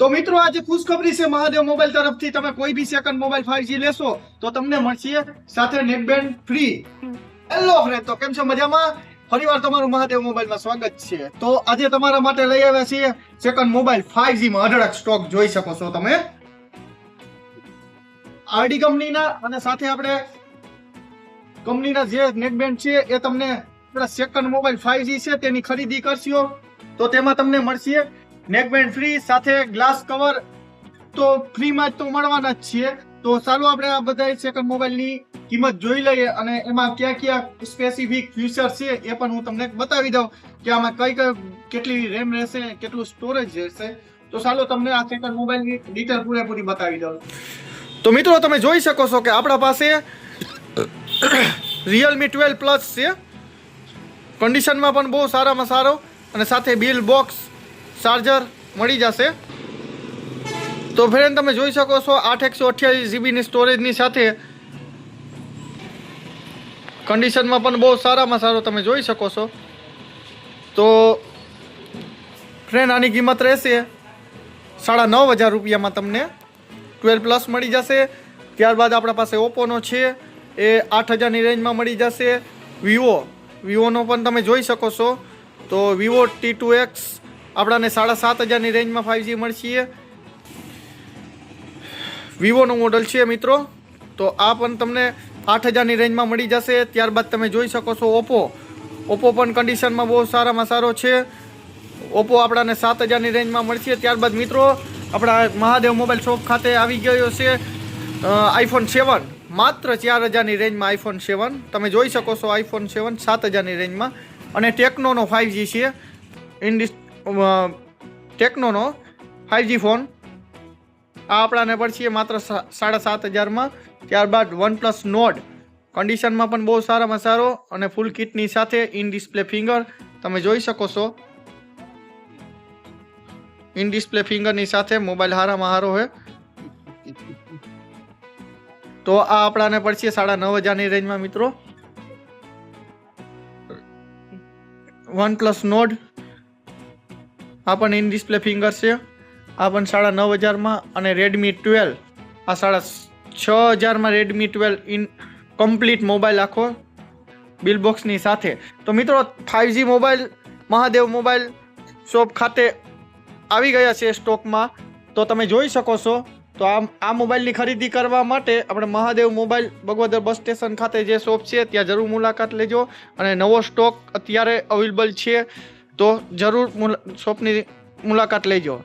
તો મિત્રો આજે ખુશખબરી છે મહાદેવ મોબાઈલ તરફથી તમે કોઈ બી સેકન્ડ મોબાઈલ 5G લેશો તો તમને મળશે સાથે નેટબેન્ડ ફ્રી। હેલો ફ્રેન્ડ, તો કેમ છો? મજામાં? ફરીવાર તમારું મહાદેવ મોબાઈલમાં સ્વાગત છે। તો આજે તમારા માટે લઈ આવ્યા છીએ સેકન્ડ મોબાઈલ 5G માં અઢળક સ્ટોક જોઈ શકો છો તમે આરડી કંપનીના, અને સાથે આપણે કંપનીના જે નેટબેન્ડ છે એ તમને સેકન્ડ મોબાઈલ 5G છે તેની ખરીદી કરશો તો તેમાં તમને મળશે નેકબેન્ડ ફ્રી સાથે ગ્લાસ કવર તો ફ્રીમાં જ તો મળવાના જ છે। તો ચાલો આપણે આ બધા સેકન્ડ મોબાઈલની કિંમત જોઈ લઈએ અને એમાં ક્યાં ક્યાં સ્પેસિફિક ફીચર છે એ પણ હું તમને બતાવી દઉં કે આમાં કેટલી રેમ રહેશે, કેટલું સ્ટોરેજ રહેશે। તો ચાલો તમને આ સેકન્ડ મોબાઈલની ડિટેલ પૂરેપૂરી બતાવી દઉં। તો મિત્રો તમે જોઈ શકો છો કે આપણા પાસે Realme 12 Plus છે, કન્ડિશનમાં પણ બહુ સારામાં સારો, અને સાથે બિલ બોક્સ ચાર્જર મળી જશે। તો ફ્રેન્ડ તમે જોઈ શકો છો 8 128 GB ની સ્ટોરેજની સાથે કન્ડિશનમાં પણ બહુ સારામાં સારો તમે જોઈ શકો છો। તો ફ્રેન્ડ આની કિંમત રહેશે 9,500 રૂપિયામાં તમને 12 પ્લસ મળી જશે। ત્યારબાદ આપણા પાસે ઓપ્પોનો છે એ 8,000ની રેન્જમાં મળી જશે। વિવોનો પણ તમે જોઈ શકો છો, તો વિવો T2X આપણાને 7,500ની રેન્જમાં 5G મળશે। વિવોનું મોડલ છે મિત્રો, તો આ પણ તમને 8,000ની રેન્જમાં મળી જશે। ત્યારબાદ તમે જોઈ શકો છો ઓપ્પો પણ કન્ડિશનમાં બહુ સારામાં સારો છે। ઓપ્પો આપણાને 7,000ની રેન્જમાં મળશે। ત્યારબાદ મિત્રો આપણા મહાદેવ મોબાઈલ શોપ ખાતે આવી ગયો છે iPhone 7 માત્ર 4,000ની રેન્જમાં। iPhone 7 તમે જોઈ શકો છો, iPhone 7 7,000ની રેન્જમાં, અને ટેકનોનો 5G છે, ટેકનોનો 5G ફોન આ આપણાને પડશે માત્ર 7,500માં। ત્યારબાદ OnePlus Nord કન્ડિશનમાં પણ બહુ સારામાં સારો અને ફૂલ કિટની સાથે ઇન ડિસ્પ્લે ફિંગર તમે જોઈ શકો છો, ઇન ડિસ્પ્લે ફિંગરની સાથે મોબાઈલ હારામાં હારો છે। તો આ આપણાને પડશે 9,500ની રેન્જમાં મિત્રો। OnePlus Nord આ પણ ઇન ડિસ્પ્લે ફિંગર છે, આ પણ 9,500માં। અને Redmi 12 આ 6,500માં Redmi 12 ઇન કમ્પ્લીટ મોબાઈલ આખો બિલ બોક્સની સાથે। તો મિત્રો 5G mobile Mahadev mobile shop ખાતે આવી ગયા છે સ્ટોકમાં, તો તમે જોઈ શકો છો। તો આ મોબાઈલની ખરીદી કરવા માટે આપણે Mahadev mobile Bagvadar bus station ખાતે જે શોપ છે ત્યાં જરૂર મુલાકાત લેજો, અને નવો સ્ટોક અત્યારે અવેલેબલ છે તો જરૂર શોપની મુલાકાત લેજો।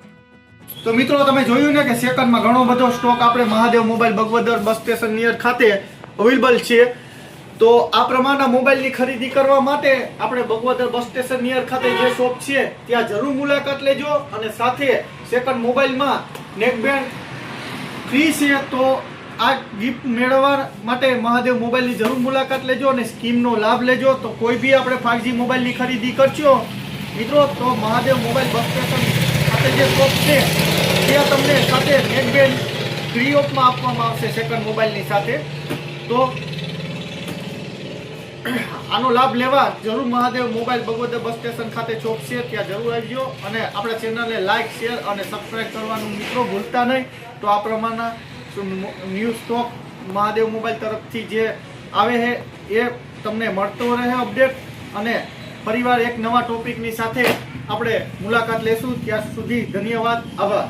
તો મિત્રો તમે જોયું ને કે સેકન્ડમાં ઘણો બધો સ્ટોક આપણે Mahadev mobile Bagvadar bus station near ખાતે અવેલેબલ છે। તો આ પ્રમાણના મોબાઈલની ખરીદી કરવા માટે આપણે બગવદર બસ સ્ટેશન નિયર ખાતે જે શોપ છે ત્યાં જરૂર મુલાકાત લેજો, અને સાથે સેકન્ડ મોબાઈલમાં નેકબેન્ડ ફ્રી છે। તો આ ગિફ્ટ મેળવવા માટે મહાદેવ મોબાઈલની જરૂર મુલાકાત લેજો અને સ્કીમનો લાભ લેજો। તો કોઈ બી આપણે 5G મોબાઈલની ખરીદી કરશો મિત્રો તો મહાદેવ મોબાઈલ બસ સ્ટેશન ખાતે જે શોપ છે ત્યાં તમને સાથે નેકબેન્ડ ફ્રી ઓફમાં આપવામાં આવશે સેકન્ડ મોબાઈલની સાથે। તો આનો લાભ લેવા જરૂર Mahadev mobile Bagvadar bus station ખાતે શોપ છે ત્યાં જરૂર આવજો, અને આપણા ચેનલને લાઈક, શેર અને સબસ્ક્રાઇબ કરવાનું મિત્રો ભૂલતા નહીં। તો આ પ્રમાણના ન્યૂ સ્ટોક મહાદેવ મોબાઈલ તરફથી જે આવે છે એ તમને મળતો રહે અપડેટ, અને ફરીવાર એક નવા ટોપિકની સાથે આપણે મુલાકાત લેશું। ત્યાં સુધી ધન્યવાદ, આભાર।